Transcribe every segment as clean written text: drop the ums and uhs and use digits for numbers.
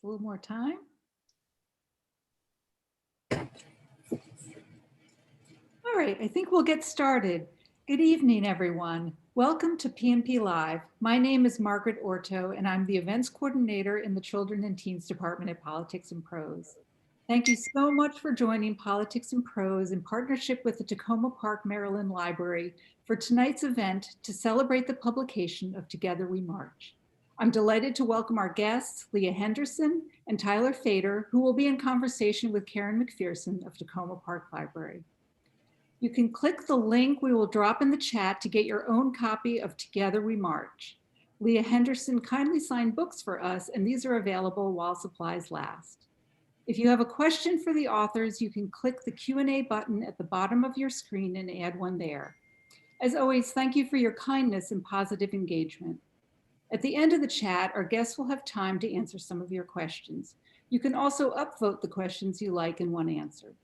A little more time. All right, I think we'll get started. Good evening, everyone. Welcome to PNP Live. My name is Margaret Orto, and I'm the events coordinator in the Children and Teens Department at Politics and Prose. Thank you so much for joining Politics and Prose in partnership with the Takoma Park, Maryland Library for tonight's event to celebrate the publication of Together We March. I'm delighted to welcome our guests, Leah Henderson and Tyler Fader, who will be in conversation with Karen MacPherson of Takoma Park Library. You can click the link we will drop in the chat to get your own copy of Together We March. Leah Henderson kindly signed books for us, and these are available while supplies last. If you have a question for the authors, you can click the Q&A button at the bottom of your screen and add one there. As always, thank you for your kindness and positive engagement. At the end of the chat, our guests will have time to answer some of your questions. You can also upvote the questions you like and want answered.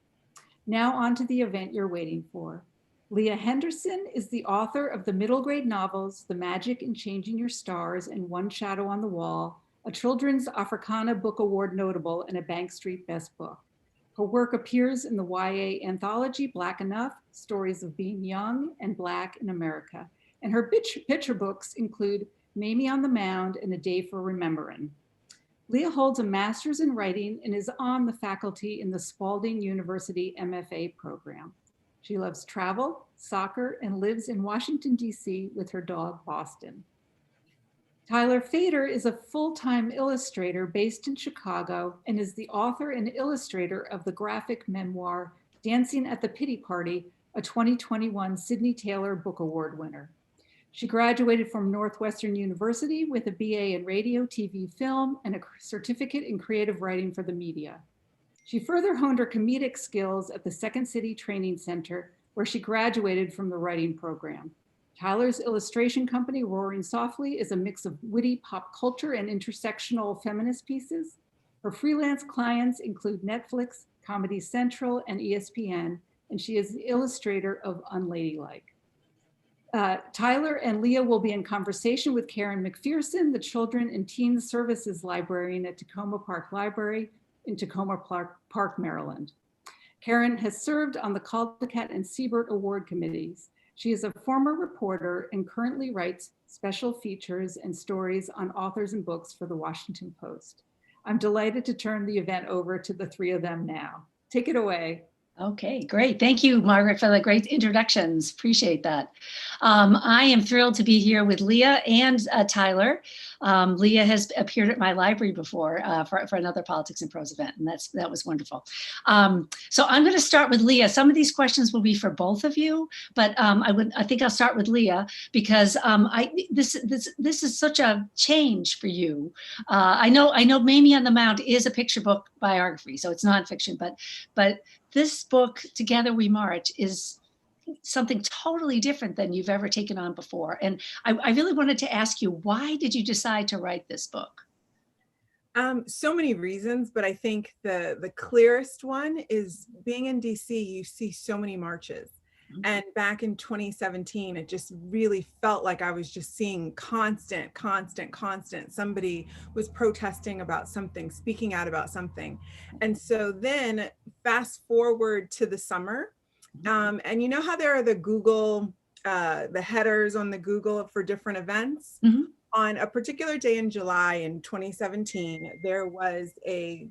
Now on to the event you're waiting for. Leah Henderson is the author of the middle grade novels, The Magic in Changing Your Stars and One Shadow on the Wall, a Children's Africana Book Award notable and a Bank Street Best Book. Her work appears in the YA anthology Black Enough, Stories of Being Young and Black in America. And her picture books include Mamie on the Mound and A Day for Remembering. Leah holds a master's in writing and is on the faculty in the Spalding University MFA program. She loves travel, soccer, and lives in Washington, D.C. with her dog, Boston. Tyler Fader is a full-time illustrator based in Chicago and is the author and illustrator of the graphic memoir, Dancing at the Pity Party, a 2021 Sidney Taylor Book Award winner. She graduated from Northwestern University with a BA in radio, TV, film, and a certificate in creative writing for the media. She further honed her comedic skills at the Second City Training Center, where she graduated from the writing program. Tyler's illustration company, Roaring Softly, is a mix of witty pop culture and intersectional feminist pieces. Her freelance clients include Netflix, Comedy Central, and ESPN, and she is the illustrator of Unladylike. Tyler and Leah will be in conversation with Karen MacPherson, the Children and Teen Services Librarian at Takoma Park Library in Takoma Park, Maryland. Karen has served on the Caldecott and Siebert Award committees. She is a former reporter and currently writes special features and stories on authors and books for the Washington Post. I'm delighted to turn the event over to the three of them now. Take it away. Okay, great. Thank you, Margaret, for the great introductions. Appreciate that. I am thrilled to be here with Leah and Tyler. Leah has appeared at my library before for another Politics and Prose event, and that was wonderful. So I'm going to start with Leah. Some of these questions will be for both of you, but I think I'll start with Leah because this is such a change for you. I know Mamie on the Mound is a picture book biography, so it's nonfiction, but this book, Together We March, is something totally different than you've ever taken on before. And I really wanted to ask you, why did you decide to write this book? So many reasons, but I think the clearest one is being in DC, you see so many marches. Mm-hmm. And back in 2017, it just really felt like I was just seeing constant. Somebody was protesting about something, speaking out about something. And so then fast forward to the summer, and you know how there are the Google, the headers on the Google for different events? Mm-hmm. On a particular day in July in 2017, there was a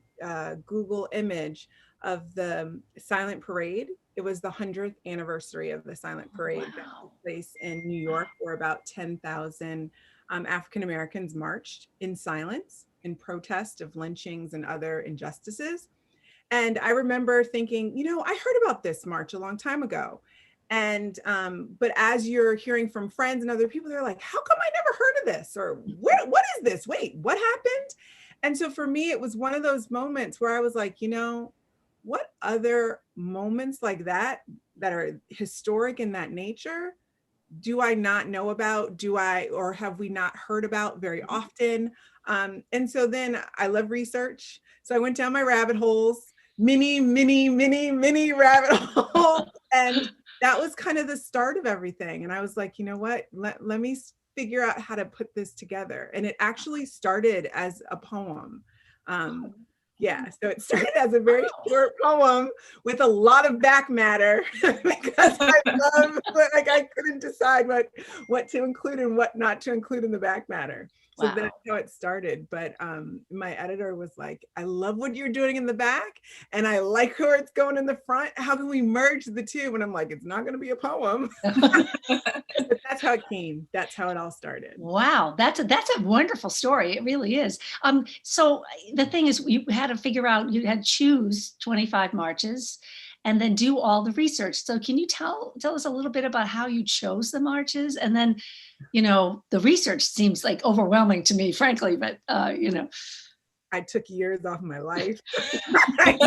Google image of the silent parade. It was the 100th anniversary of the silent parade. Wow. That took place in New York, where about 10,000 African Americans marched in silence in protest of lynchings and other injustices. And I remember thinking, you know, I heard about this march a long time ago. And, but as you're hearing from friends and other people, they're like, how come I never heard of this? Or what is this? Wait, what happened? And so for me, it was one of those moments where I was like, you know, what other moments like that are historic in that nature do I not know about? Or have we not heard about very often? And so then I love research. So I went down my rabbit holes, many rabbit holes. And that was kind of the start of everything. And I was like, you know what, let me figure out how to put this together. And it actually started as a poem. Yeah, so it started as a very short poem with a lot of back matter because I love, like, I couldn't decide what to include and what not to include in the back matter. So that's how it started. But my editor was like, I love what you're doing in the back and I like where it's going in the front. How can we merge the two? And I'm like, it's not going to be a poem. But that's how it came. That's how it all started. Wow, that's a wonderful story. It really is. So the thing is, you had to figure out, you had to choose 25 marches and then do all the research. So can you tell us a little bit about how you chose the marches? And then, the research seems like overwhelming to me, frankly, but I took years off my life. I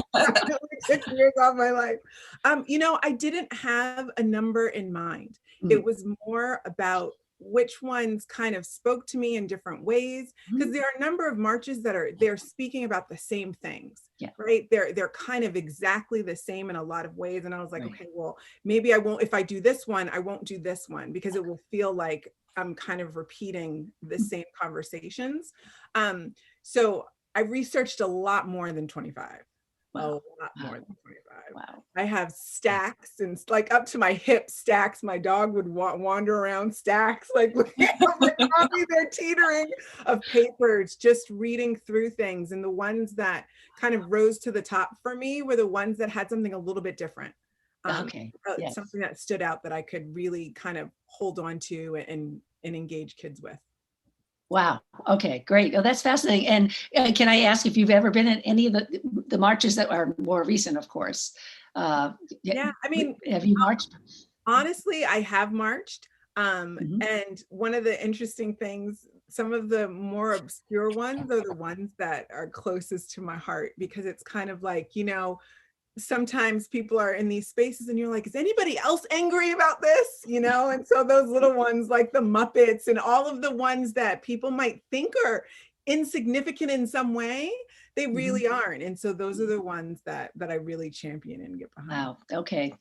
took years off my life. I didn't have a number in mind. It was more about which ones kind of spoke to me in different ways, because there are a number of marches that they're speaking about the same things, right? They're kind of exactly the same in a lot of ways. And I was like, okay, well, maybe I won't, if I do this one, I won't do this one because it will feel like I'm kind of repeating the same conversations. So I researched a lot more than 25. Wow. A lot more than 25. Wow. I have stacks and like up to my hip stacks. My dog would wander around stacks, like looking at my copy, they're teetering of papers, just reading through things. And the ones that kind of rose to the top for me were the ones that had something a little bit different. Something that stood out that I could really kind of hold on to and engage kids with. Wow. Okay, great. Oh, that's fascinating. And can I ask if you've ever been in any of the marches that are more recent, of course? Yeah, I mean, have you marched? Honestly, I have marched. And one of the interesting things, some of the more obscure ones are the ones that are closest to my heart, because it's kind of like, sometimes people are in these spaces and you're like, is anybody else angry about this? And so those little ones like the Muppets and all of the ones that people might think are insignificant in some way, they really aren't. And so those are the ones that I really champion and get behind. Wow. Okay.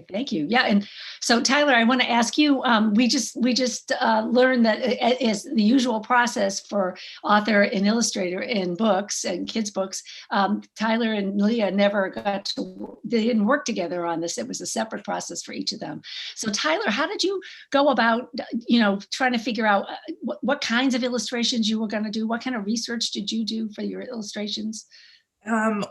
Thank you. Yeah. And so Tyler, I want to ask you, we just learned that it is the usual process for author and illustrator in books and kids' books. Tyler and Leah they didn't work together on this. It was a separate process for each of them. So Tyler, how did you go about, trying to figure out what kinds of illustrations you were going to do? What kind of research did you do for your illustrations? I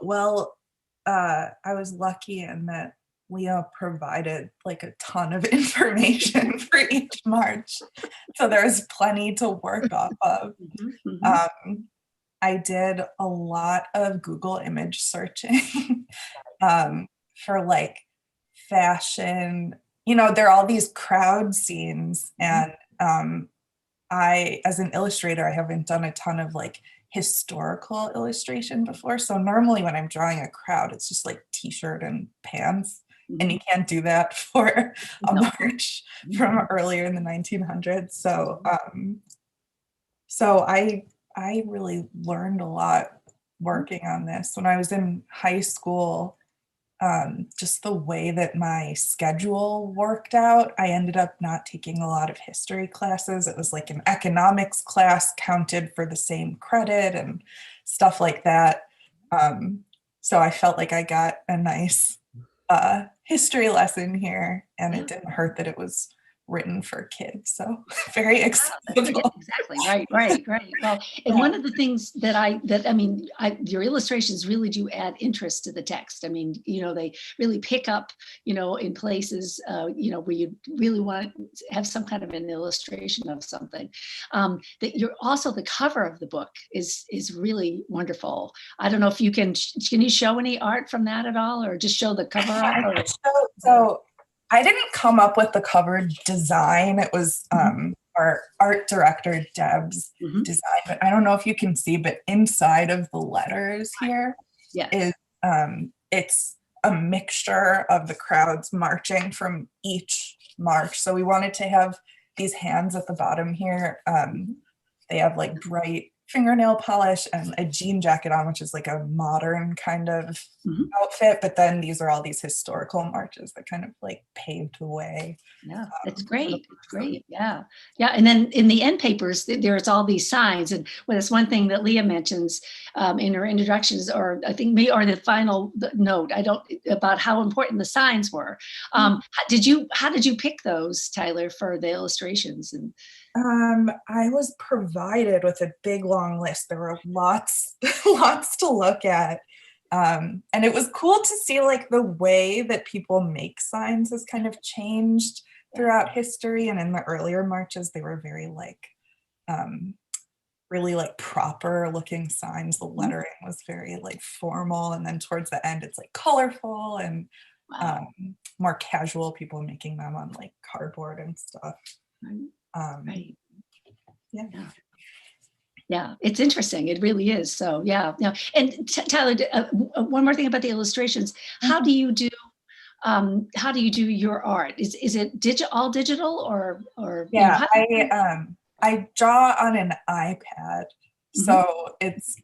was lucky in that Leah provided like a ton of information for each march. So there was plenty to work off of. I did a lot of Google image searching for like fashion. There are all these crowd scenes, and as an illustrator, I haven't done a ton of like historical illustration before. So normally when I'm drawing a crowd, it's just like t-shirt and pants. And you can't do that for a march from earlier in the 1900s. So I really learned a lot working on this. When I was in high school, just the way that my schedule worked out, I ended up not taking a lot of history classes. It was like an economics class counted for the same credit and stuff like that. So I felt like I got a nice history lesson here, and it didn't hurt that it was written for kids. So very accessible. Exactly. Right. Well, and one of the things your illustrations really do add interest to the text. I mean, they really pick up, in places, where you really want to have some kind of an illustration of something. That you're also, the cover of the book is really wonderful. I don't know if can you show any art from that at all, or just show the cover art? So I didn't come up with the cover design. It was our art director, Deb's design. But I don't know if you can see, but inside of the letters here is it's a mixture of the crowds marching from each march. So we wanted to have these hands at the bottom here. They have like bright fingernail polish and a jean jacket on, which is like a modern kind of Mhm. outfit. But then these are all these historical marches that kind of like paved the way. Yeah, it's for the great. It's person. great. Yeah. Yeah. And then in the end papers, there's all these signs. And well, that's one thing that Leah mentions in her introductions, or I think me, or the final note, about how important the signs were. How did you pick those, Tyler, for the illustrations? And I was provided with a big long list. There were lots, lots to look at. And it was cool to see like the way that people make signs has kind of changed throughout history. And in the earlier marches, they were very like, really like proper looking signs. The lettering was very like formal. And then towards the end, it's like colorful and wow. more casual, people making them on like cardboard and stuff. Right. Yeah. Yeah, it's interesting. It really is. So yeah. And Tyler, one more thing about the illustrations. How do you do your art? Is it all digital or Yeah, I draw on an iPad, so it's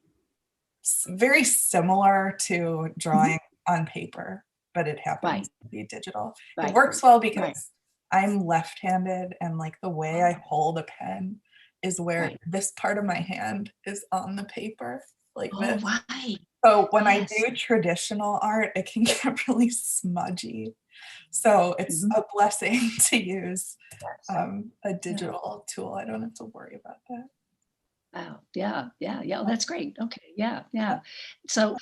very similar to drawing on paper, but it happens to be digital. It works well because I'm left-handed, and like the way I hold a pen is where this part of my hand is on the paper, like this. Right. So when I do traditional art, it can get really smudgy. So it's a blessing to use a digital tool. I don't have to worry about that. Wow. Yeah. Oh, that's great. Okay. Yeah. So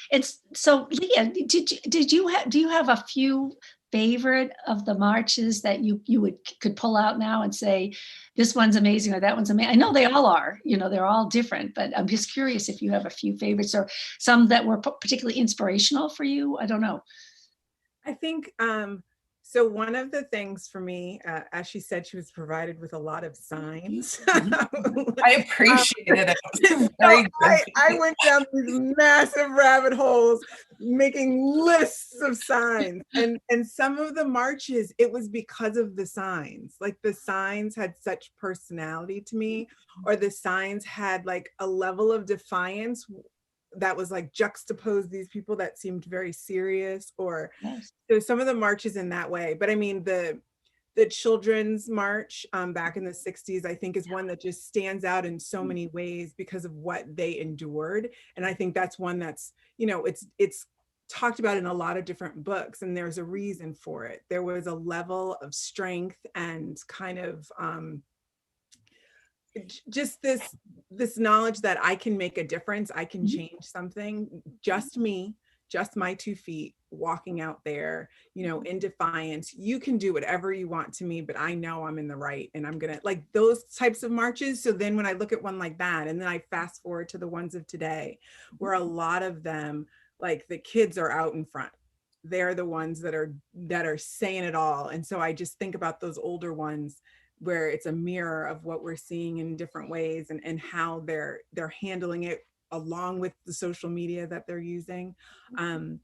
Leah, do you have a few favorite of the marches that you could pull out now and say, this one's amazing or that one's amazing? I know they all are, they're all different, but I'm just curious if you have a few favorites or some that were particularly inspirational for you. I don't know. I think, so one of the things for me, as she said, she was provided with a lot of signs. I appreciated it. It was very good. I went down these massive rabbit holes making lists of signs. And some of the marches, it was because of the signs. Like the signs had such personality to me, or the signs had like a level of defiance that was like juxtaposed these people that seemed very serious, or so some of the marches in that way. But I mean, the children's march back in the 60s, I think is one that just stands out in so many ways because of what they endured. And I think that's one that's, it's talked about in a lot of different books, and there's a reason for it. There was a level of strength and kind of just this knowledge that I can make a difference, I can change something, just me, just my 2 feet walking out there, in defiance. You can do whatever you want to me, but I know I'm in the right, and I'm gonna, like, those types of marches. So then when I look at one like that, and then I fast forward to the ones of today, where a lot of them, like the kids are out in front, they're the ones that are saying it all. And so I just think about those older ones where it's a mirror of what we're seeing in different ways, and how they're handling it, along with the social media that they're using. And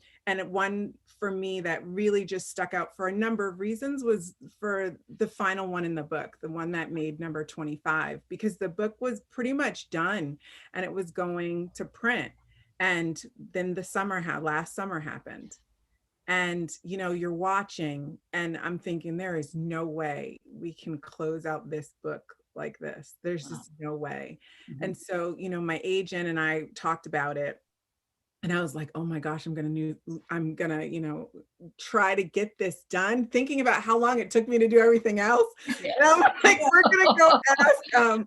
one for me that really just stuck out for a number of reasons was for the final one in the book, the one that made number 25, because the book was pretty much done and it was going to print. And then last summer happened. And, you're watching, and I'm thinking, there is no way we can close out this book like this. There's just no way. And so, my agent and I talked about it, and I was like, oh my gosh, I'm gonna, try to get this done, thinking about how long it took me to do everything else. And I'm like, we're gonna go ask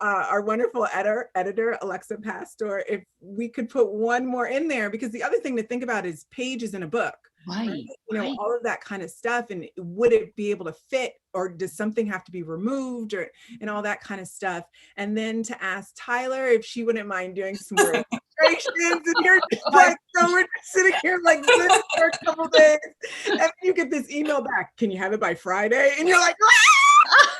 our wonderful editor, Alexa Pastor, if we could put one more in there, because the other thing to think about is pages in a book, right? All of that kind of stuff. And would it be able to fit, or does something have to be removed, and all that kind of stuff. And then to ask Tyler if she wouldn't mind doing some more illustrations, and you're just like, so we're just sitting here like this for a couple days, and then you get this email back, can you have it by Friday? And you're like, ah!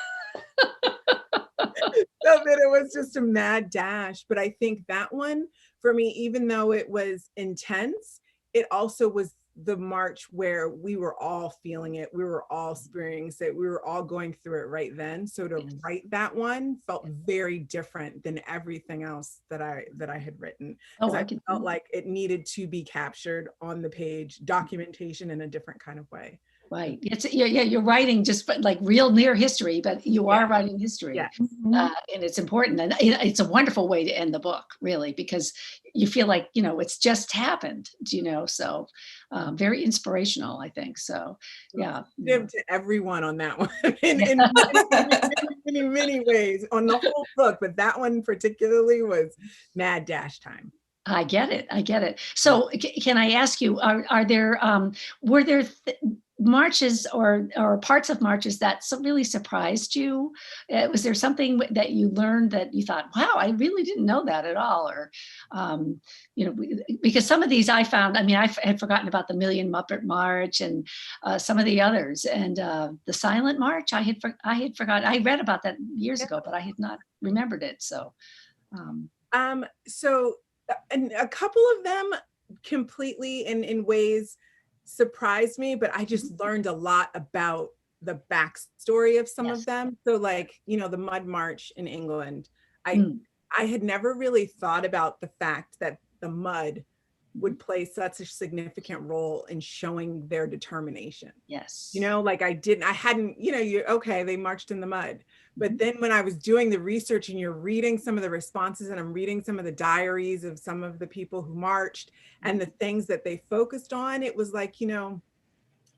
So that it was just a mad dash. But I think that one for me, even though it was intense, it also was the march where we were all feeling it, we were all experiencing it, we were all going through it right then. So to write that one felt very different than everything else that I had written, because I felt like it needed to be captured on the page, documentation in a different kind of way. Right. You're writing just like real near history, but you are writing history. Yeah. And it's important. And it's a wonderful way to end the book, really, because you feel like, it's just happened, so very inspirational, I think. So, yeah. Give to everyone on that one in many ways on the whole book, but that one particularly was mad dash time. I get it. So can I ask you, are there, were there marches or parts of marches that really surprised you? Was there something that you learned that you thought, wow, I really didn't know that at all? Or, because some of these I found, I had forgotten about the Million Muppet March and some of the others, and the Silent March, I had forgotten. I read about that years ago, but I had not remembered it. So, and a couple of them completely in ways surprised me, but I just learned a lot about the backstory of some of them. So like, the Mud March in England, I had never really thought about the fact that the mud would play such a significant role in showing their determination. Yes. I hadn't, they marched in the mud. But then when I was doing the research and you're reading some of the responses, and I'm reading some of the diaries of some of the people who marched and the things that they focused on, it was like,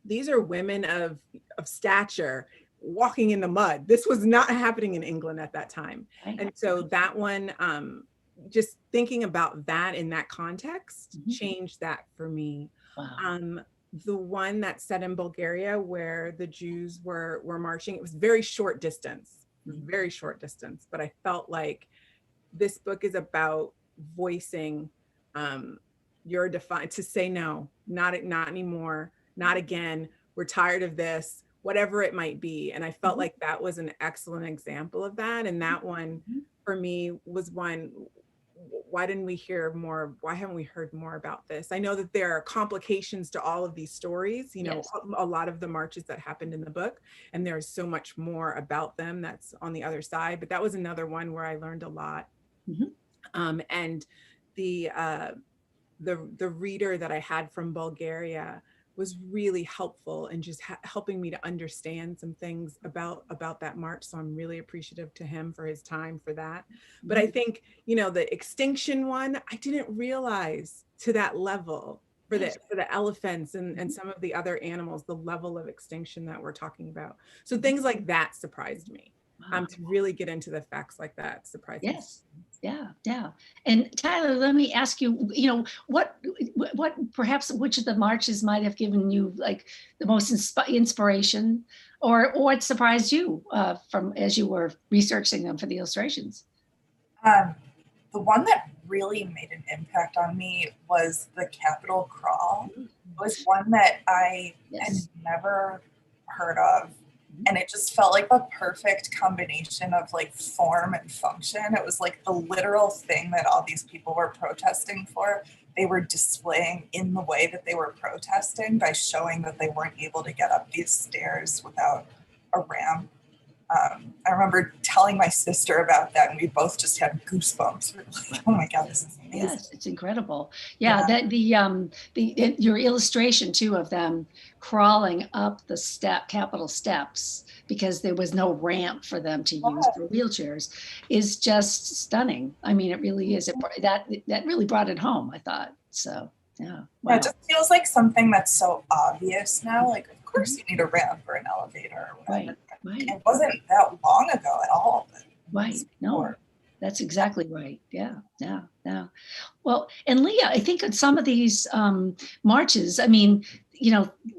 these are women of stature walking in the mud. This was not happening in England at that time. And so that one, just thinking about that in that context changed that for me. Wow. The one that's set in Bulgaria where the Jews were marching, it was very short distance. Very short distance, but I felt like this book is about voicing your to say no, not anymore, not again, we're tired of this, whatever it might be. And I felt like that was an excellent example of that. And that one for me was one, why didn't we hear more? Why haven't we heard more about this? I know that there are complications to all of these stories, a lot of the marches that happened in the book, and there's so much more about them that's on the other side. But that was another one where I learned a lot. And the reader that I had from Bulgaria was really helpful in just helping me to understand some things about that march. So I'm really appreciative to him for his time for that. But I think, the extinction one, I didn't realize to that level for the elephants and some of the other animals, the level of extinction that we're talking about. So things like that surprised me. To really get into the facts like that surprised me. Yeah. And Tyler, let me ask you, what perhaps which of the marches might have given you like the most inspiration, or what surprised you from as you were researching them for the illustrations? The one that really made an impact on me was the Capitol Crawl. It was one that I had never heard of. And it just felt like the perfect combination of like form and function. It was like the literal thing that all these people were protesting for. They were displaying in the way that they were protesting by showing that they weren't able to get up these stairs without a ramp. I remember telling my sister about that, and we both just had goosebumps. We were like, oh my God, this is amazing. Yes, it's incredible. Yeah. That your illustration too of them crawling up the Capitol steps because there was no ramp for them to use for wheelchairs is just stunning. It really is. That really brought it home, I thought. So yeah. Wow. Yeah, it just feels like something that's so obvious now. Like, of course you need a ramp or an elevator or whatever. Right. It wasn't that long ago at all. Right. No, that's exactly right. Yeah. Well, and Leah, I think on some of these marches, they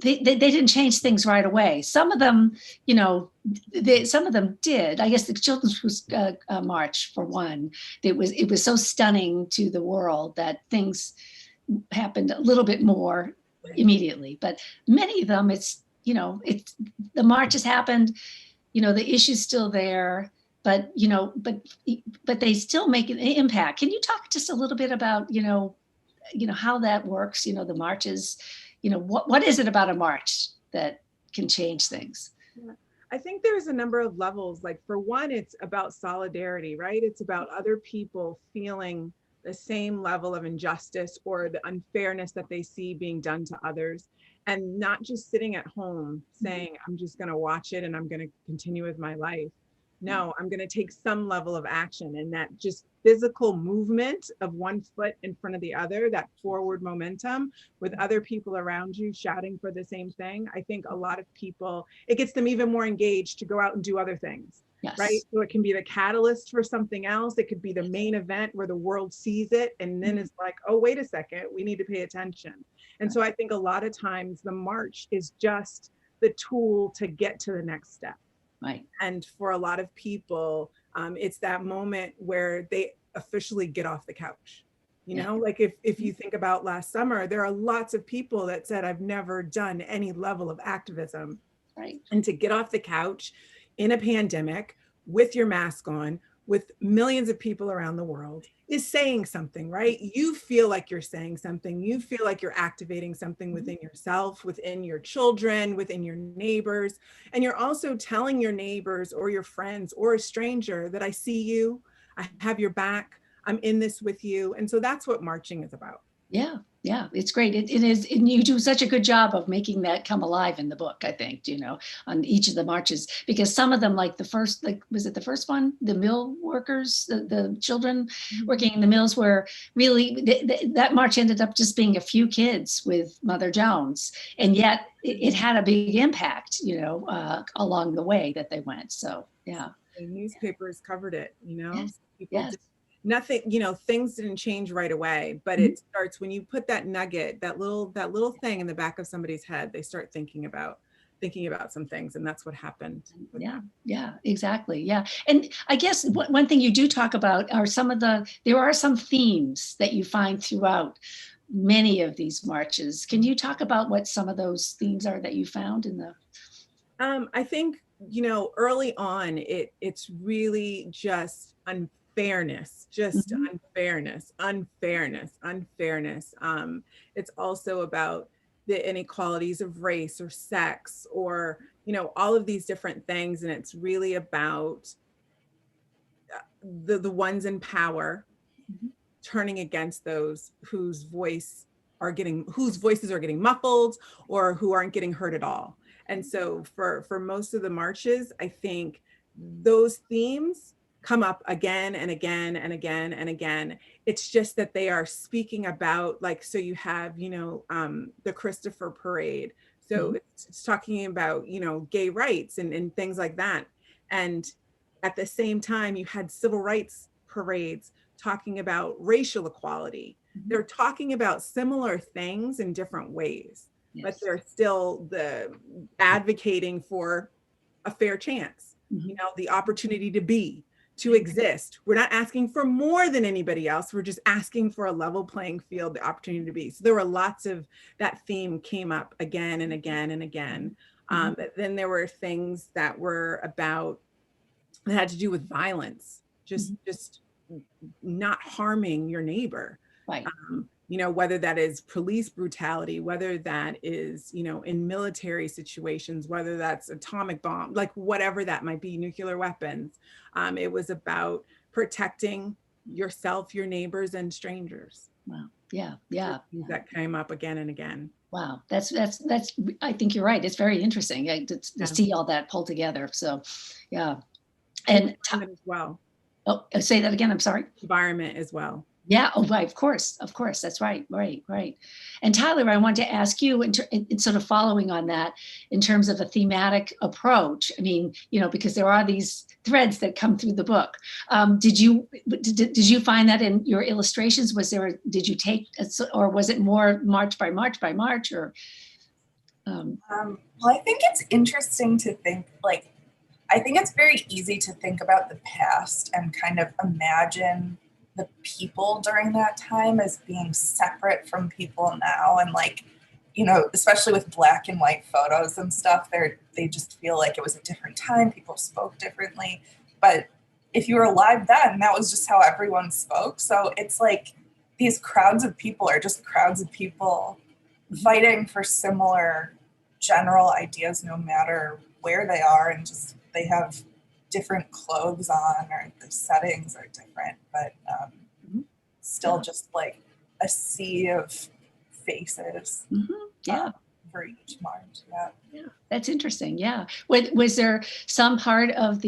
didn't change things right away. Some of them, some of them did. I guess the Children's March, for one, it was so stunning to the world that things happened a little bit more immediately. But many of them, the marches happened, the issue's still there, but they still make an impact. Can you talk just a little bit about, how that works, the marches, what is it about a march that can change things? Yeah. I think there's a number of levels. Like for one, it's about solidarity, right? It's about other people feeling the same level of injustice or the unfairness that they see being done to others, and not just sitting at home saying, I'm just going to watch it and I'm going to continue with my life. No, I'm going to take some level of action, and that just physical movement of one foot in front of the other, that forward momentum with other people around you shouting for the same thing. I think a lot of people, it gets them even more engaged to go out and do other things. Yes. Right. So it can be the catalyst for something else. It could be the main event where the world sees it. And then it's like, oh, wait a second, we need to pay attention. And so I think a lot of times the march is just the tool to get to the next step. Right. And for a lot of people, it's that moment where they officially get off the couch. Like if you think about last summer, there are lots of people that said, I've never done any level of activism. Right. And to get off the couch in a pandemic with your mask on, with millions of people around the world, is saying something, right? You feel like you're saying something. You feel like you're activating something within yourself, within your children, within your neighbors. And you're also telling your neighbors or your friends or a stranger that I see you, I have your back, I'm in this with you. And so that's what marching is about. Yeah, it's great. It is, and you do such a good job of making that come alive in the book, I think, on each of the marches, because some of them, like the first, was it the first one? The mill workers, the children working in the mills, were really, that march ended up just being a few kids with Mother Jones. And yet it had a big impact, along the way that they went. So, yeah. The newspapers covered it, Yes. People Yes. Nothing, things didn't change right away, but it starts when you put that nugget, that little thing in the back of somebody's head, they start thinking about some things, and that's what happened. Yeah, exactly. Yeah. And I guess one thing you do talk about are there are some themes that you find throughout many of these marches. Can you talk about what some of those themes are that you found in the? I think, early on, it's really just unfairness, unfairness. It's also about the inequalities of race or sex or, all of these different things. And it's really about the ones in power turning against those whose voices are getting muffled or who aren't getting heard at all. And so for most of the marches, I think those themes come up again and again and again and again. It's just that they are speaking about, so you have, the Christopher Parade. So it's talking about, gay rights and things like that. And at the same time, you had civil rights parades talking about racial equality. They're talking about similar things in different ways, but they're still advocating for a fair chance, the opportunity to exist. We're not asking for more than anybody else. We're just asking for a level playing field, the opportunity to be. So there were lots of that theme came up again and again and again. But then there were things that were about, that had to do with violence, just not harming your neighbor. Right. Whether that is police brutality, whether that is, in military situations, whether that's atomic bomb, whatever that might be, nuclear weapons. It was about protecting yourself, your neighbors, and strangers. Wow. Yeah. That came up again and again. Wow. That's, I think you're right. It's very interesting to see all that pulled together. So, yeah. And as well. Oh, say that again. I'm sorry. Environment as well. Yeah. Oh, right. Of course. That's right. Right. And Tyler, I want to ask you, in sort of following on that, in terms of a thematic approach. I mean, because there are these threads that come through the book. Did you find that in your illustrations? Did you take, or was it more march by march, or? Well, I think it's interesting to think, I think it's very easy to think about the past and kind of imagine the people during that time as being separate from people now. And especially with black and white photos and stuff, they just feel like it was a different time. People spoke differently. But if you were alive then, that was just how everyone spoke. So it's like these crowds of people are just crowds of people fighting for similar general ideas no matter where they are, and just they have different clothes on or the settings are different, but still just like a sea of faces. Yeah. For each march. Yeah, that's interesting. Yeah. Was there some part of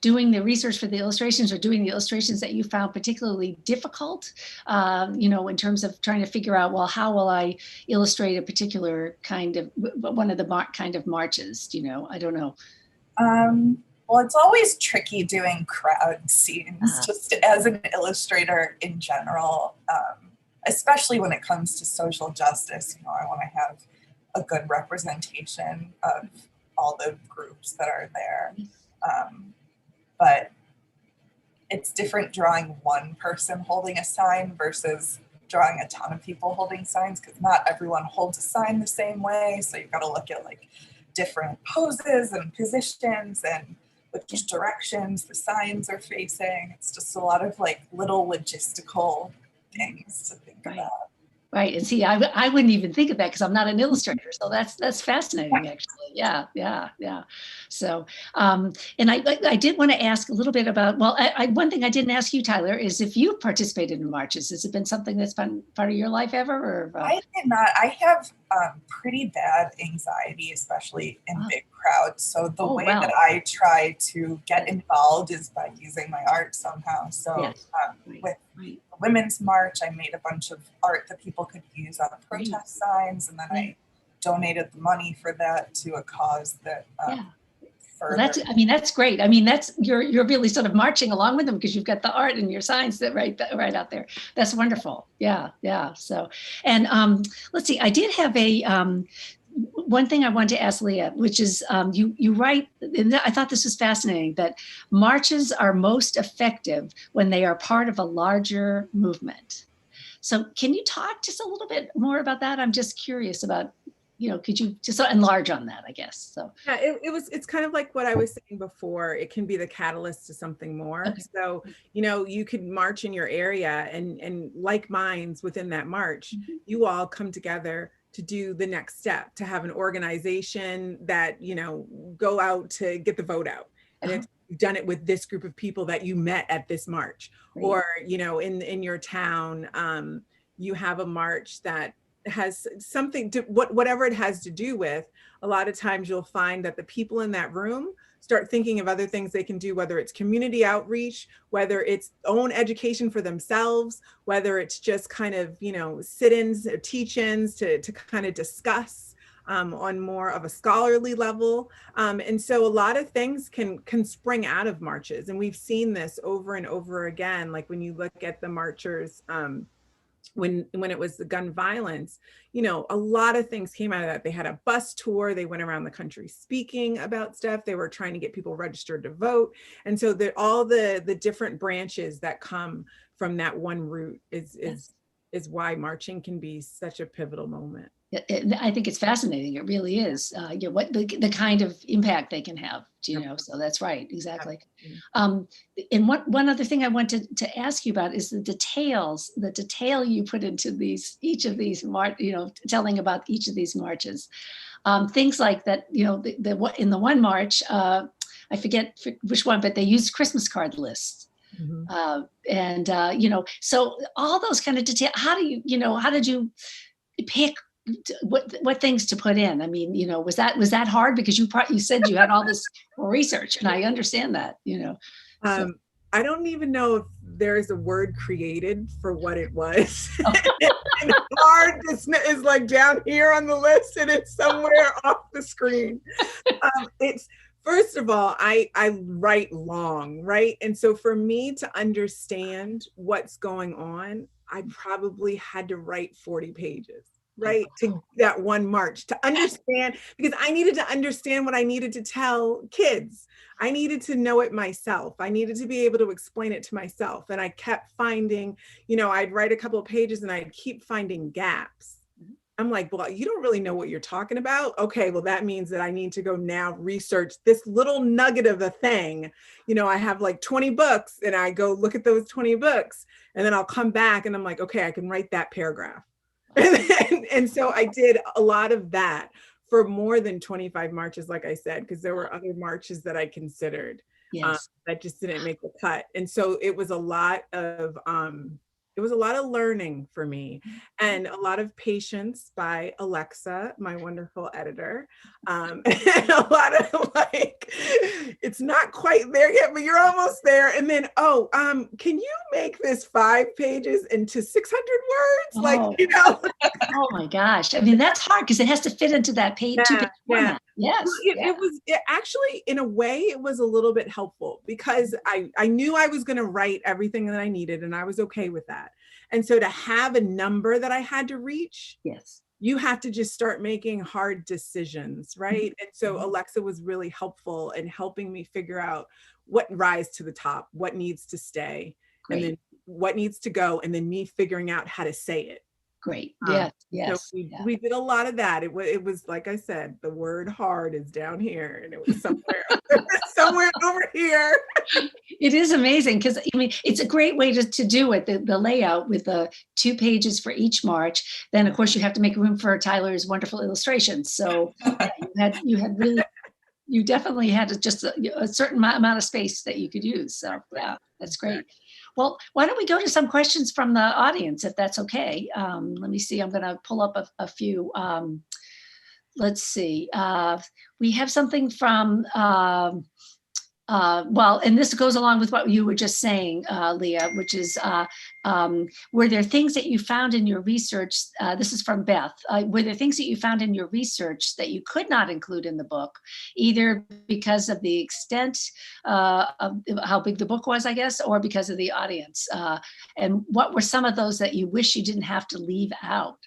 doing the research for the illustrations or doing the illustrations that you found particularly difficult, in terms of trying to figure out, well, how will I illustrate a particular kind of, one of the kind of marches, I don't know. Well, it's always tricky doing crowd scenes, just as an illustrator in general, especially when it comes to social justice. I want to have a good representation of all the groups that are there. But it's different drawing one person holding a sign versus drawing a ton of people holding signs, because not everyone holds a sign the same way. So you've got to look at like different poses and positions and which directions the signs are facing. It's just a lot of like little logistical things to think about. Right. And see, I wouldn't even think of that because I'm not an illustrator. So that's fascinating, actually. Yeah. So, and I did want to ask a little bit about, well, one thing I didn't ask you, Tyler, is if you've participated in marches. Has it been something that's been part of your life ever? Or, I did not. I have pretty bad anxiety, especially in big crowds. So the way that I try to get involved is by using my art somehow. So with the Women's March, I made a bunch of art that people could use on protest signs, and then I donated the money for that to a cause that well, that's great. I mean, you're really sort of marching along with them because you've got the art and your signs that right out there. That's wonderful. Yeah. So, and let's see, I did have one thing I wanted to ask Leah, which is you write, and I thought this was fascinating, that marches are most effective when they are part of a larger movement. So can you talk just a little bit more about that? I'm just curious about, could you just enlarge on that, I guess? So yeah, it's kind of like what I was saying before. It can be the catalyst to something more. Okay. So, you could march in your area and like minds within that march, you all come together to do the next step, to have an organization that, go out to get the vote out. And if you've done it with this group of people that you met at this march, or, in your town, you have a march that has something to whatever it has to do with. A lot of times you'll find that the people in that room start thinking of other things they can do, whether it's community outreach, whether it's own education for themselves, whether it's just kind of, sit-ins or teach-ins to kind of discuss on more of a scholarly level. And so a lot of things can spring out of marches. And we've seen this over and over again. Like when you look at the marchers, when it was the gun violence, a lot of things came out of that. They had a bus tour. They went around the country speaking about stuff. They were trying to get people registered to vote. And so all the different branches that come from that one route is why marching can be such a pivotal moment. I think it's fascinating. It really is. What the kind of impact they can have. So that's right. Exactly. And one other thing I wanted to ask you about is the detail you put into each of these telling about each of these marches. Things like that. In the one march, I forget which one, but they used Christmas card lists. So all those kind of detail. How did you pick what things to put in? I mean, was that hard? Because you said you had all this research, and I understand that, So. I don't even know if there is a word created for what it was. And hard is like down here on the list, and it's somewhere off the screen. It's first of all, I write long, right? And so for me to understand what's going on, I probably had to write 40 pages. Right, to that one march, to understand, because I needed to understand what I needed to tell kids. I needed to know it myself. I needed to be able to explain it to myself. And I kept finding, I'd write a couple of pages and I'd keep finding gaps. I'm like, well, you don't really know what you're talking about. Okay, well, that means that I need to go now research this little nugget of a thing. I have like 20 books, and I go look at those 20 books, and then I'll come back and I'm like, okay, I can write that paragraph. And so I did a lot of that for more than 25 marches, like I said, because there were other marches that I considered Yes. that just didn't make the cut. And so it was a lot of learning for me and a lot of patience by Alexa, my wonderful editor. And a lot of like, it's not quite there yet, but you're almost there. And then, can you make this 5 pages into 600 words? Oh. Like, you know. Oh my gosh. I mean, that's hard because it has to fit into that page, 2-page format. Yes. Well, it actually, in a way, it was a little bit helpful because I knew I was going to write everything that I needed and I was okay with that. And so to have a number that I had to reach, yes, you have to just start making hard decisions, right? And so Alexa was really helpful in helping me figure out what rise to the top, what needs to stay, and then what needs to go, and then me figuring out how to say it. Great. Yeah. Yes. So we did a lot of that. It was like I said, the word hard is down here and it was somewhere over here. It is amazing because I mean, it's a great way to do it, the layout with the 2 pages for each march. Then of course you have to make room for Tyler's wonderful illustrations. So you definitely had just a certain amount of space that you could use. So yeah, that's great. Well, why don't we go to some questions from the audience, if that's okay. Let me see, I'm going to pull up a few. Let's see. We have something from, and this goes along with what you were just saying, Leah, which is, were there things that you found in your research, this is from Beth, were there things that you found in your research that you could not include in the book, either because of the extent of how big the book was, I guess, or because of the audience? And what were some of those that you wish you didn't have to leave out?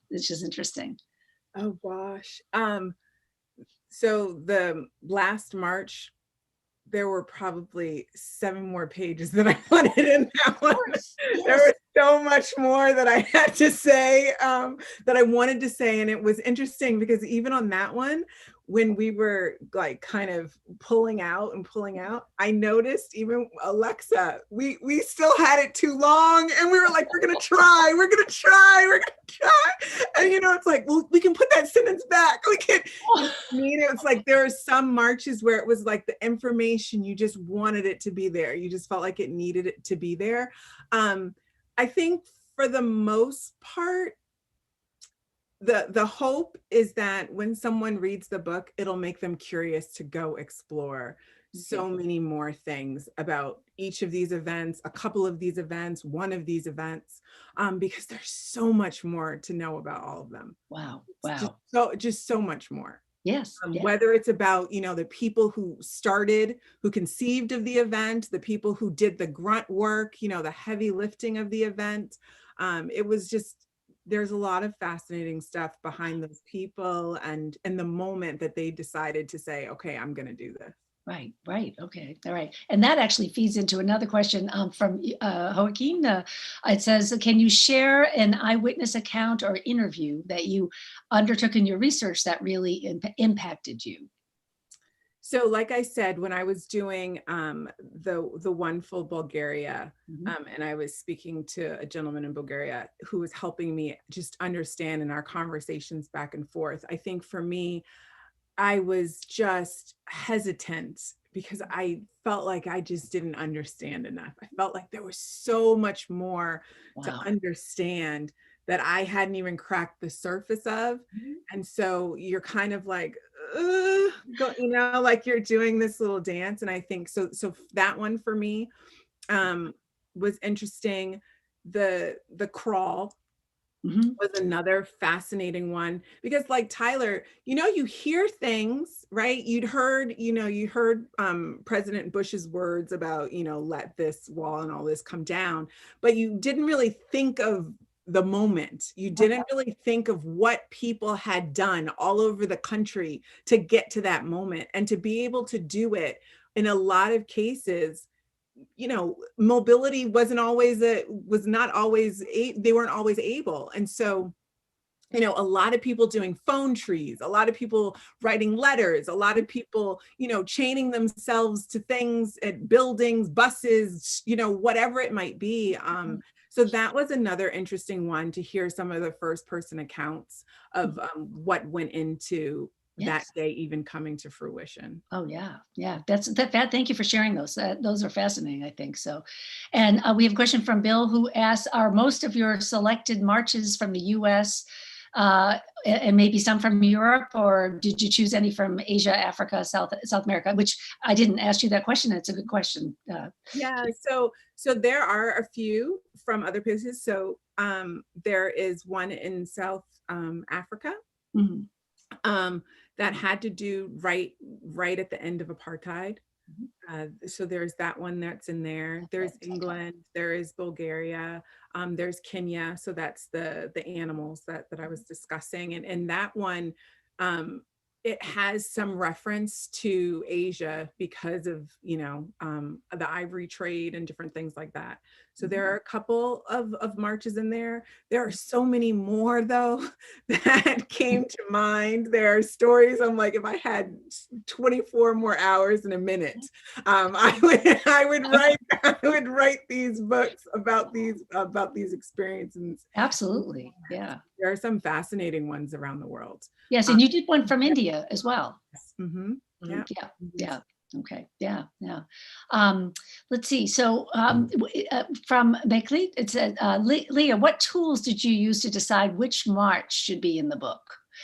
Which is interesting. Oh gosh. So the last March, there were probably 7 more pages that I wanted in that one. Yes. There was so much more that I had to say, that I wanted to say. And it was interesting because even on that one, when we were like kind of pulling out, I noticed even Alexa, we still had it too long and we were like, we're gonna try. And it's like, well, we can put that sentence back. We can, it's like there are some marches where it was like the information, you just wanted it to be there. You just felt like it needed it to be there. I think for the most part, the hope is that when someone reads the book, it'll make them curious to go explore so many more things about each of these events, a couple of these events, one of these events, because there's so much more to know about all of them. Wow. Just so much more. Yes. Whether it's about, the people who started, who conceived of the event, the people who did the grunt work, the heavy lifting of the event. It was just, there's a lot of fascinating stuff behind those people and the moment that they decided to say, okay, I'm going to do this. Right. Okay. All right. And that actually feeds into another question from Joaquin. It says, can you share an eyewitness account or interview that you undertook in your research that really impacted you? So like I said, when I was doing the one for Bulgaria, and I was speaking to a gentleman in Bulgaria who was helping me just understand in our conversations back and forth, I think for me, I was just hesitant because I felt like I just didn't understand enough. I felt like there was so much more to understand that I hadn't even cracked the surface of. And so you're kind of like, like you're doing this little dance. And I think so that one for me was interesting. The crawl was another fascinating one because like Tyler, you hear things, right? You heard President Bush's words about, let this wall and all this come down, but you didn't really think of the moment. You didn't really think of what people had done all over the country to get to that moment and to be able to do it in a lot of cases. Mobility they weren't always able. And so, a lot of people doing phone trees, a lot of people writing letters, a lot of people, chaining themselves to things at buildings, buses, whatever it might be. So that was another interesting one to hear some of the first person accounts of what went into that Yes. day even coming to fruition. Oh yeah, yeah. That's that. Thank you for sharing those. Those are fascinating, I think so. And we have a question from Bill who asks: are most of your selected marches from the U.S. And maybe some from Europe, or did you choose any from Asia, Africa, South America? Which I didn't ask you that question. It's a good question. Yeah. So there are a few from other places. So there is one in South Africa. Mhm. That had to do right at the end of apartheid. So there's that one that's in there. There's England, there is Bulgaria, there's Kenya. So that's the animals that I was discussing. And that one, it has some reference to Asia because of, the ivory trade and different things like that. So there are a couple of marches in there. There are so many more though that came to mind. There are stories. I'm like, if I had 24 more hours in a minute, I would write these books about these experiences. Absolutely, yeah. There are some fascinating ones around the world. Yes, and you did one from India as well. Mm-hmm. Yeah. Yeah. Okay. Yeah. Let's see. So from Beckley, it said, Leah, what tools did you use to decide which march should be in the book?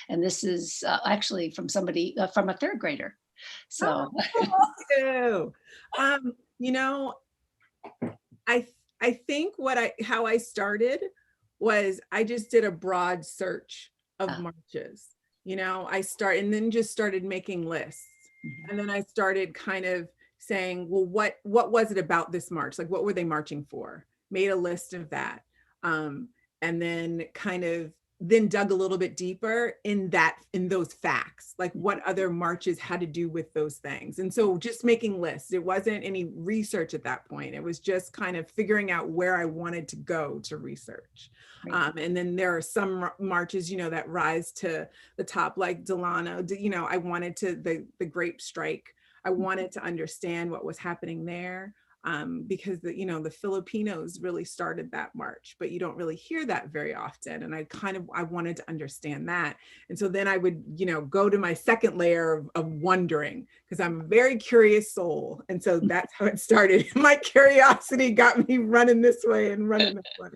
And this is actually from somebody, from a third grader. So. I think how I started was I just did a broad search of marches. I started making lists. And then I started kind of saying, well, what was it about this march? Like, what were they marching for? Made a list of that. And then then dug a little bit deeper in those facts, like what other marches had to do with those things. And so just making lists, it wasn't any research at that point. It was just kind of figuring out where I wanted to go to research. Right. And then there are some marches, that rise to the top, like Delano, I wanted to, the grape strike. I wanted to understand what was happening there. Because the Filipinos really started that march, but you don't really hear that very often. And I wanted to understand that. And so then I would, go to my second layer of wondering, because I'm a very curious soul. And so that's how it started. My curiosity got me running this way and running that way.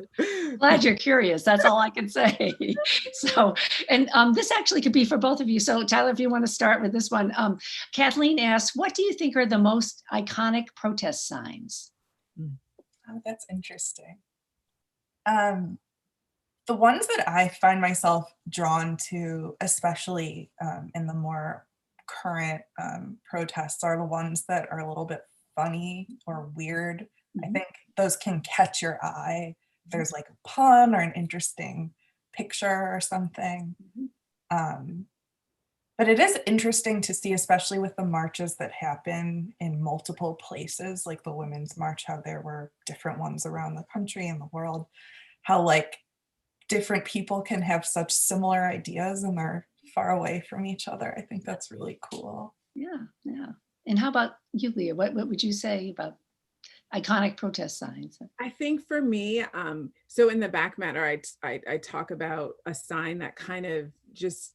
Glad you're curious. That's all I can say. So, and this actually could be for both of you. So Tyler, if you want to start with this one, Kathleen asks, what do you think are the most iconic protest signs? Oh, that's interesting. The ones that I find myself drawn to, especially in the more current protests, are the ones that are a little bit funny or weird. I think those can catch your eye. There's like a pun or an interesting picture or something. But it is interesting to see, especially with the marches that happen in multiple places, like the Women's March, how there were different ones around the country and the world, how like different people can have such similar ideas and they're far away from each other. I think that's really cool. Yeah. And how about you, Leah? What would you say about iconic protest signs? I think for me, so in the back matter, I talk about a sign that kind of just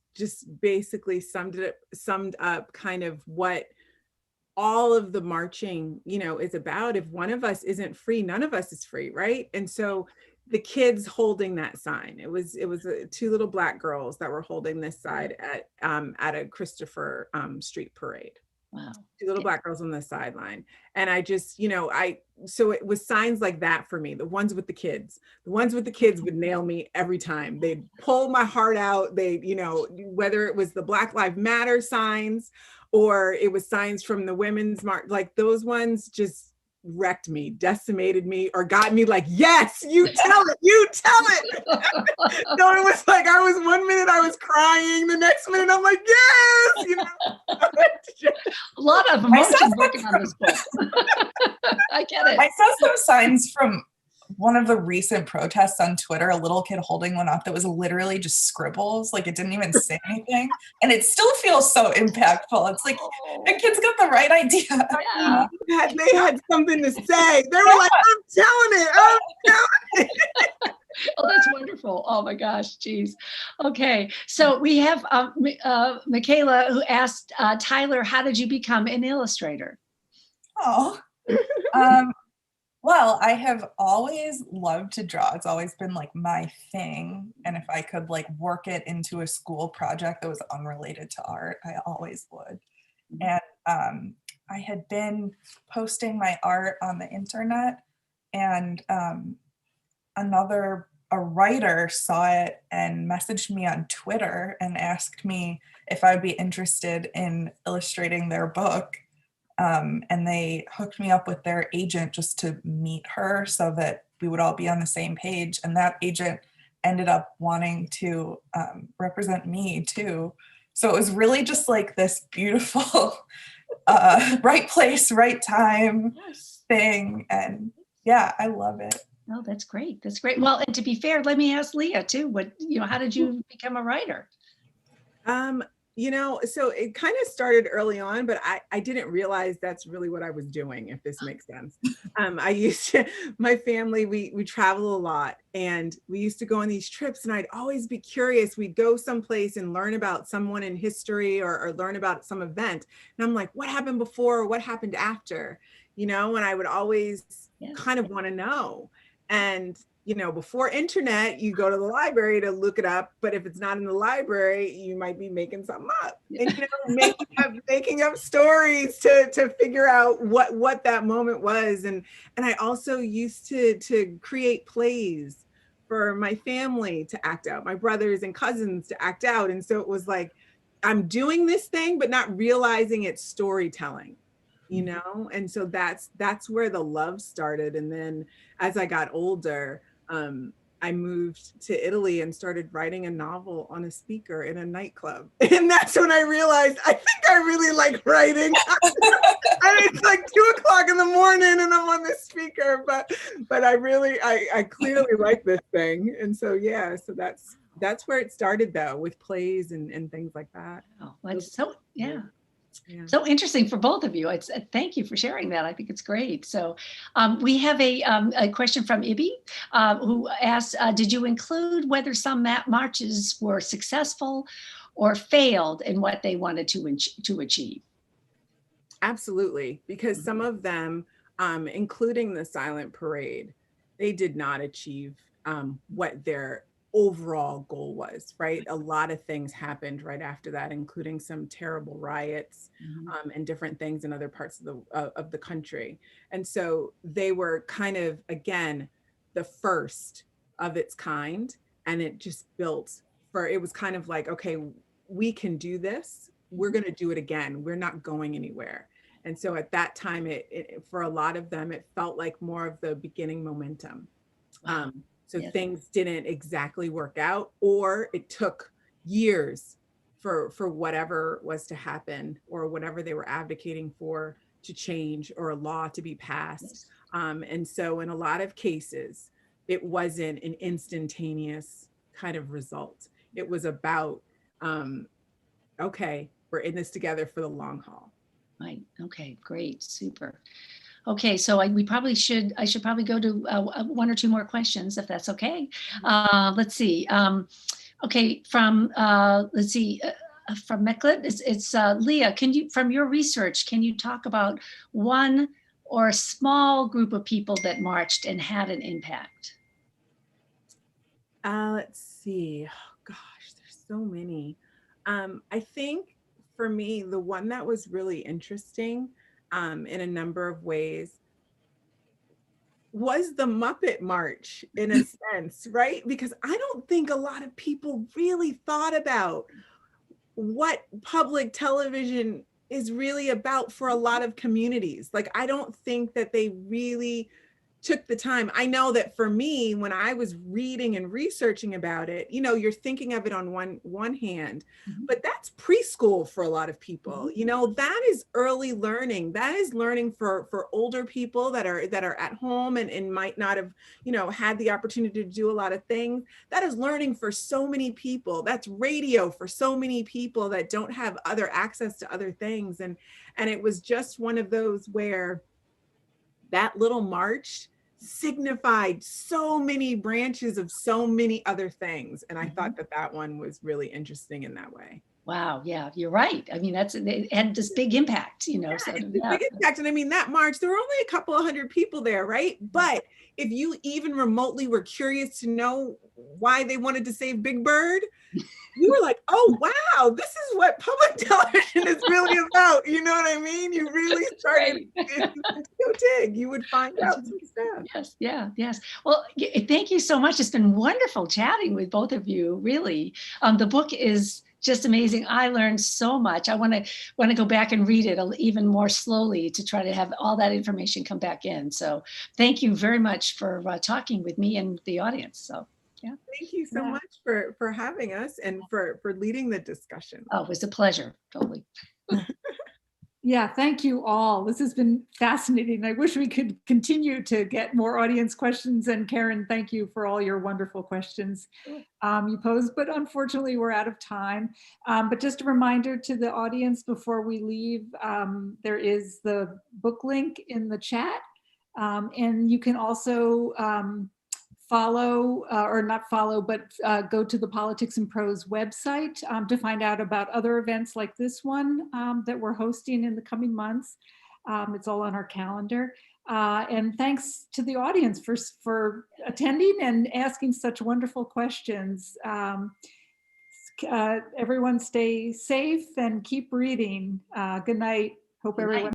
basically summed up kind of what all of the marching, is about. If one of us isn't free, none of us is free, right? And so the kids holding that sign, it was two little Black girls that were holding this sign at a Christopher Street parade. Wow. Two little Black girls on the sideline. And I just, so it was signs like that for me. The ones with the kids would nail me every time. They'd pull my heart out. Whether it was the Black Lives Matter signs or it was signs from the Women's March, like those ones just wrecked me, decimated me, or got me like, yes, you tell it. So it was like, 1 minute I was crying, the next minute I'm like, yes, A lot of emotion working on this book. I get it. I saw some signs from one of the recent protests on Twitter, a little kid holding one up that was literally just scribbles, like it didn't even say anything. And it still feels so impactful. It's like the kids got the right idea. Yeah. They had something to say. They were like, I'm telling it. Oh, that's wonderful. Oh my gosh, geez. Okay, so we have Michaela who asked Tyler, how did you become an illustrator? Oh, well, I have always loved to draw. It's always been like my thing. And if I could like work it into a school project that was unrelated to art, I always would. And I had been posting my art on the internet, and a writer saw it and messaged me on Twitter and asked me if I would be interested in illustrating their book. And they hooked me up with their agent just to meet her so that we would all be on the same page. And that agent ended up wanting to represent me too. So it was really just like this beautiful right place, right time thing. And yeah, I love it. Oh, that's great. That's great. Well, and to be fair, let me ask Leah too. How did you become a writer? So it kind of started early on, but I didn't realize that's really what I was doing, if this makes sense. My family, we travel a lot, and we used to go on these trips, and I'd always be curious. We'd go someplace and learn about someone in history or learn about some event. And I'm like, what happened before? What happened after? And I would always kind of want to know. And before internet, you go to the library to look it up, but if it's not in the library, you might be making something up, and making up stories to figure out what that moment was. And I also used to create plays for my family to act out, my brothers and cousins to act out. And so it was like, I'm doing this thing, but not realizing it's storytelling. And so that's where the love started. And then as I got older, I moved to Italy and started writing a novel on a speaker in a nightclub. And that's when I realized, I think I really like writing. It's like 2:00 in the morning and I'm on the speaker, but I clearly like this thing. And so, so that's where it started though, with plays and things like that. Oh, that's so, yeah. So interesting for both of you. Thank you for sharing that. I think it's great. So we have a question from Ibby who asked, did you include whether some marches were successful or failed in what they wanted to achieve? Absolutely, because some of them, including the silent parade, they did not achieve what their overall goal was, right? A lot of things happened right after that, including some terrible riots and different things in other parts of the country. And so they were kind of, again, the first of its kind, and it just built it was kind of like, okay, we can do this. We're going to do it again. We're not going anywhere. And so at that time, it for a lot of them, it felt like more of the beginning momentum. Wow. So things didn't exactly work out, or it took years for whatever was to happen or whatever they were advocating for to change, or a law to be passed. And so in a lot of cases, it wasn't an instantaneous kind of result. It was about, okay, we're in this together for the long haul. Right. Okay, great. Super. Okay, so I should probably go to one or two more questions, if that's okay. Let's see. Okay, from from Mechlin, it's Leah. From your research, can you talk about one or a small group of people that marched and had an impact? Let's see. Oh, gosh, there's so many. I think for me, the one that was really interesting in a number of ways was the Muppet March, in a sense, right? Because I don't think a lot of people really thought about what public television is really about for a lot of communities. Like, I don't think that they really took the time. I know that for me, when I was reading and researching about it, you know, you're thinking of it on one hand, but that's preschool for a lot of people. You know, that is early learning. That is learning for older people that are at home and might not have, you know, had the opportunity to do a lot of things. That is learning for so many people. That's radio for so many people that don't have other access to other things. And it was just one of those where that little march signified so many branches of so many other things. And I thought that that one was really interesting in that way. Wow. Yeah, you're right. I mean, it had this big impact, you know. Yeah, So, it's a yeah. big impact. And I mean, that march, there were only a couple of hundred people there, right? But if you even remotely were curious to know why they wanted to save Big Bird, you were like, oh, wow, this is what public television is really about. You know what I mean? You really started to go dig. You would find out some stuff. Yes, yeah, yes. Well, thank you so much. It's been wonderful chatting with both of you, really. The book is just amazing. I learned so much. I want to go back and read it even more slowly to try to have all that information come back in. So thank you very much for talking with me and the audience. So. Yeah. Thank you so much for having us and for leading the discussion. Oh, it was a pleasure. Totally. Yeah, thank you all. This has been fascinating. I wish we could continue to get more audience questions. And Karen, thank you for all your wonderful questions you posed, but unfortunately we're out of time. But just a reminder to the audience before we leave, there is the book link in the chat. And you can also follow, or not follow, but go to the Politics and Prose website to find out about other events like this one that we're hosting in the coming months. It's all on our calendar. And thanks to the audience for attending and asking such wonderful questions. Everyone stay safe and keep reading. Good night. Hope everyone.